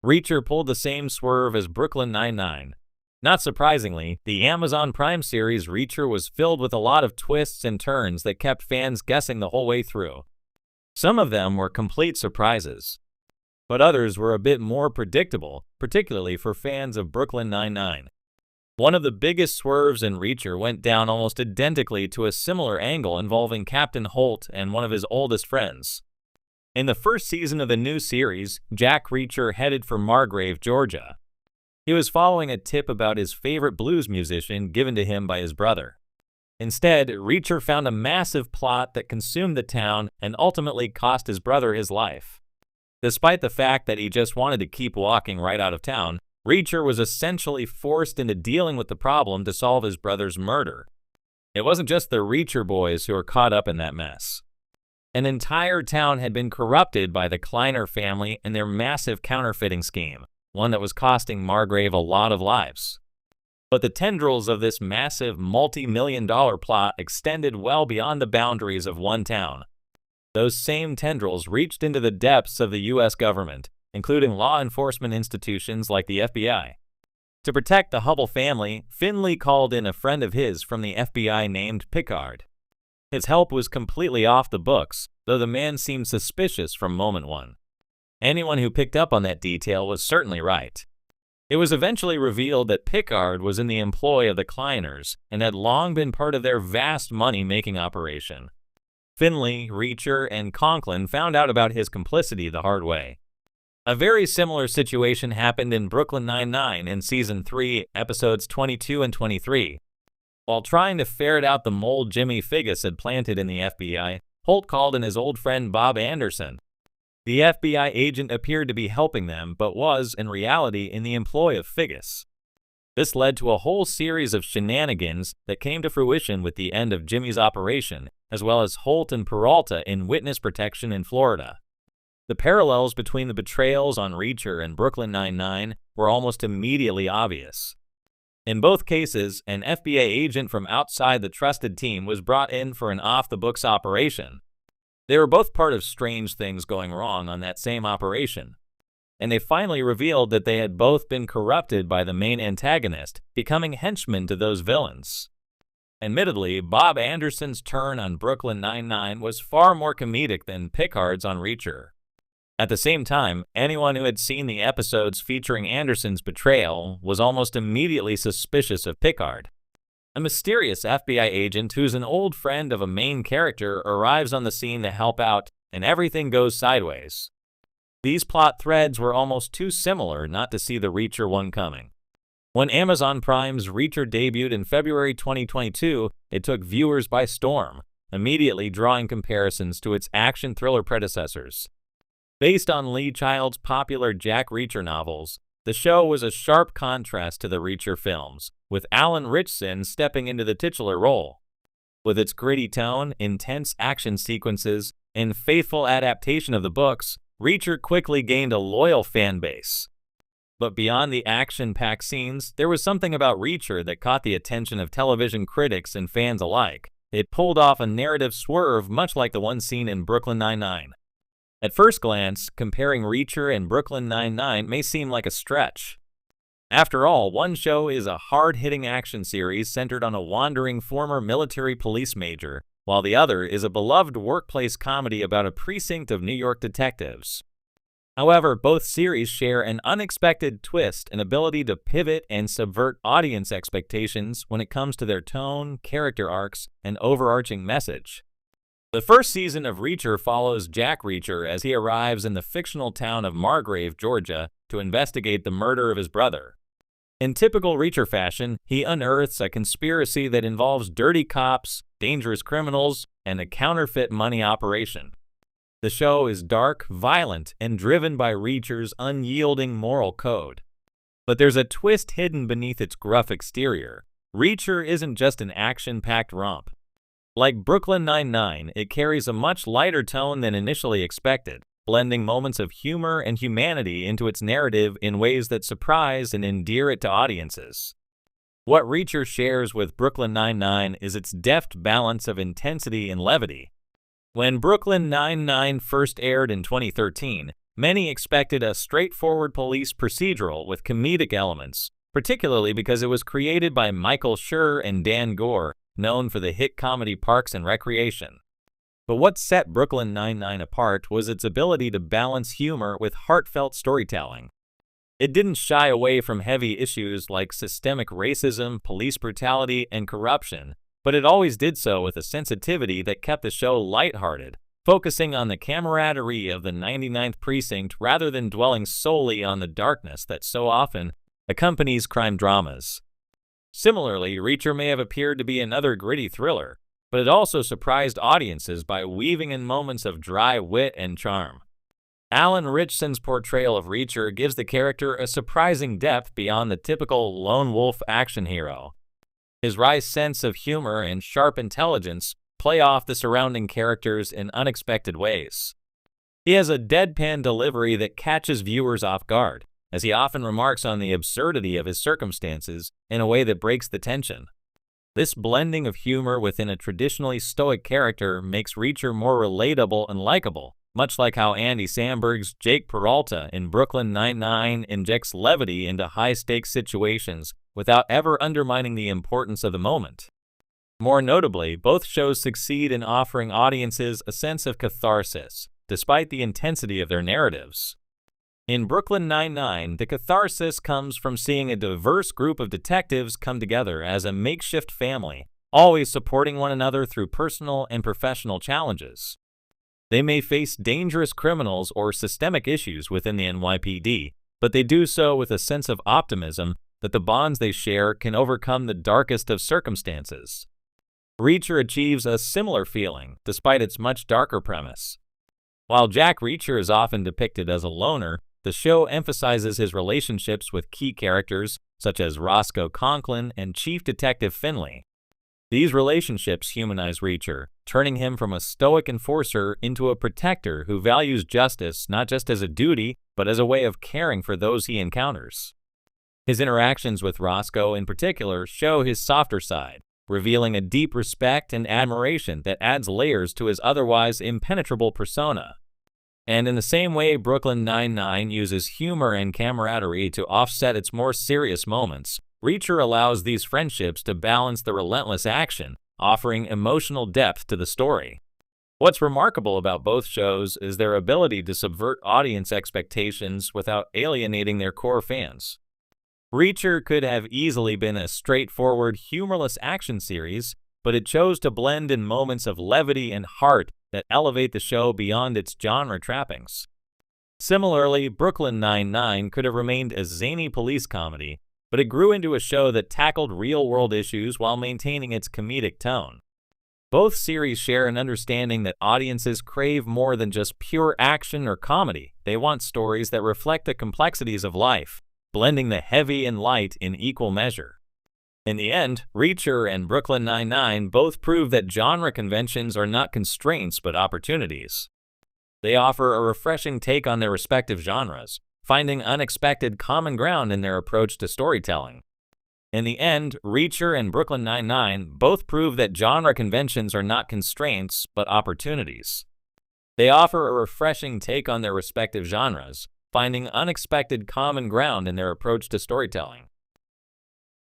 Reacher pulled the same swerve as Brooklyn Nine-Nine. Not surprisingly, the Amazon Prime series Reacher was filled with a lot of twists and turns that kept fans guessing the whole way through. Some of them were complete surprises, but others were a bit more predictable, particularly for fans of Brooklyn Nine-Nine. One of the biggest swerves in Reacher went down almost identically to a similar angle involving Captain Holt and one of his oldest friends. In the first season of the new series, Jack Reacher headed for Margrave, Georgia. He was following a tip about his favorite blues musician given to him by his brother. Instead, Reacher found a massive plot that consumed the town and ultimately cost his brother his life. Despite the fact that he just wanted to keep walking right out of town, Reacher was essentially forced into dealing with the problem to solve his brother's murder. It wasn't just the Reacher boys who were caught up in that mess. An entire town had been corrupted by the Kleiner family and their massive counterfeiting scheme, one that was costing Margrave a lot of lives. But the tendrils of this massive multi-million-dollar plot extended well beyond the boundaries of one town. Those same tendrils reached into the depths of the U.S. government, including law enforcement institutions like the FBI. To protect the Hubble family, Finley called in a friend of his from the FBI named Picard. His help was completely off the books, though the man seemed suspicious from moment one. Anyone who picked up on that detail was certainly right. It was eventually revealed that Picard was in the employ of the Kleiners and had long been part of their vast money-making operation. Finley, Reacher, and Conklin found out about his complicity the hard way. A very similar situation happened in Brooklyn Nine-Nine in Season 3, Episodes 22 and 23. While trying to ferret out the mold Jimmy Figgis had planted in the FBI, Holt called in his old friend Bob Anderson. The FBI agent appeared to be helping them, but was, in reality, in the employ of Figgis. This led to a whole series of shenanigans that came to fruition with the end of Jimmy's operation, as well as Holt and Peralta in witness protection in Florida. The parallels between the betrayals on Reacher and Brooklyn Nine-Nine were almost immediately obvious. In both cases, an FBI agent from outside the trusted team was brought in for an off-the-books operation. They were both part of strange things going wrong on that same operation, and they finally revealed that they had both been corrupted by the main antagonist, becoming henchmen to those villains. Admittedly, Bob Anderson's turn on Brooklyn Nine-Nine was far more comedic than Picard's on Reacher. At the same time, anyone who had seen the episodes featuring Anderson's betrayal was almost immediately suspicious of Picard. A mysterious FBI agent who's an old friend of a main character arrives on the scene to help out, and everything goes sideways. These plot threads were almost too similar not to see the Reacher one coming. When Amazon Prime's Reacher debuted in February 2022, it took viewers by storm, immediately drawing comparisons to its action thriller predecessors. Based on Lee Child's popular Jack Reacher novels, the show was a sharp contrast to the Reacher films, with Alan Ritchson stepping into the titular role. With its gritty tone, intense action sequences, and faithful adaptation of the books, Reacher quickly gained a loyal fan base. But beyond the action-packed scenes, there was something about Reacher that caught the attention of television critics and fans alike. It pulled off a narrative swerve much like the one seen in Brooklyn Nine-Nine. At first glance, comparing Reacher and Brooklyn Nine-Nine may seem like a stretch. After all, one show is a hard-hitting action series centered on a wandering former military police major, while the other is a beloved workplace comedy about a precinct of New York detectives. However, both series share an unexpected twist and ability to pivot and subvert audience expectations when it comes to their tone, character arcs, and overarching message. The first season of Reacher follows Jack Reacher as he arrives in the fictional town of Margrave, Georgia, to investigate the murder of his brother. In typical Reacher fashion, he unearths a conspiracy that involves dirty cops, dangerous criminals, and a counterfeit money operation. The show is dark, violent, and driven by Reacher's unyielding moral code. But there's a twist hidden beneath its gruff exterior. Reacher isn't just an action-packed romp. Like Brooklyn Nine-Nine, it carries a much lighter tone than initially expected, blending moments of humor and humanity into its narrative in ways that surprise and endear it to audiences. What Reacher shares with Brooklyn Nine-Nine is its deft balance of intensity and levity. When Brooklyn Nine-Nine first aired in 2013, Many expected a straightforward police procedural with comedic elements, particularly because it was created by Michael Schur and Dan Gore, known for the hit comedy Parks and Recreation. But what set Brooklyn Nine-Nine apart was its ability to balance humor with heartfelt storytelling. It didn't shy away from heavy issues like systemic racism, police brutality, and corruption, but it always did so with a sensitivity that kept the show lighthearted, focusing on the camaraderie of the 99th Precinct rather than dwelling solely on the darkness that so often accompanies crime dramas. Similarly, Reacher may have appeared to be another gritty thriller, but it also surprised audiences by weaving in moments of dry wit and charm. Alan Ritchson's portrayal of Reacher gives the character a surprising depth beyond the typical lone wolf action hero. His wry sense of humor and sharp intelligence play off the surrounding characters in unexpected ways. He has a deadpan delivery that catches viewers off guard, as he often remarks on the absurdity of his circumstances in a way that breaks the tension. This blending of humor within a traditionally stoic character makes Reacher more relatable and likable, much like how Andy Samberg's Jake Peralta in Brooklyn Nine-Nine injects levity into high-stakes situations without ever undermining the importance of the moment. More notably, both shows succeed in offering audiences a sense of catharsis, despite the intensity of their narratives. In Brooklyn Nine-Nine, the catharsis comes from seeing a diverse group of detectives come together as a makeshift family, always supporting one another through personal and professional challenges. They may face dangerous criminals or systemic issues within the NYPD, but they do so with a sense of optimism that the bonds they share can overcome the darkest of circumstances. Reacher achieves a similar feeling, despite its much darker premise. While Jack Reacher is often depicted as a loner, the show emphasizes his relationships with key characters such as Roscoe Conklin and Chief Detective Finley. These relationships humanize Reacher, turning him from a stoic enforcer into a protector who values justice not just as a duty, but as a way of caring for those he encounters. His interactions with Roscoe in particular show his softer side, revealing a deep respect and admiration that adds layers to his otherwise impenetrable persona. And in the same way Brooklyn Nine-Nine uses humor and camaraderie to offset its more serious moments, Reacher allows these friendships to balance the relentless action, offering emotional depth to the story. What's remarkable about both shows is their ability to subvert audience expectations without alienating their core fans. Reacher could have easily been a straightforward, humorless action series, but it chose to blend in moments of levity and heart that elevate the show beyond its genre trappings. Similarly, Brooklyn Nine-Nine could have remained a zany police comedy, but it grew into a show that tackled real-world issues while maintaining its comedic tone. Both series share an understanding that audiences crave more than just pure action or comedy. They want stories that reflect the complexities of life, blending the heavy and light in equal measure. In the end, Reacher and Brooklyn Nine-Nine both prove that genre conventions are not constraints but opportunities. They offer a refreshing take on their respective genres, finding unexpected common ground in their approach to storytelling. In the end, Reacher and Brooklyn Nine-Nine both prove that genre conventions are not constraints but opportunities. They offer a refreshing take on their respective genres, finding unexpected common ground in their approach to storytelling.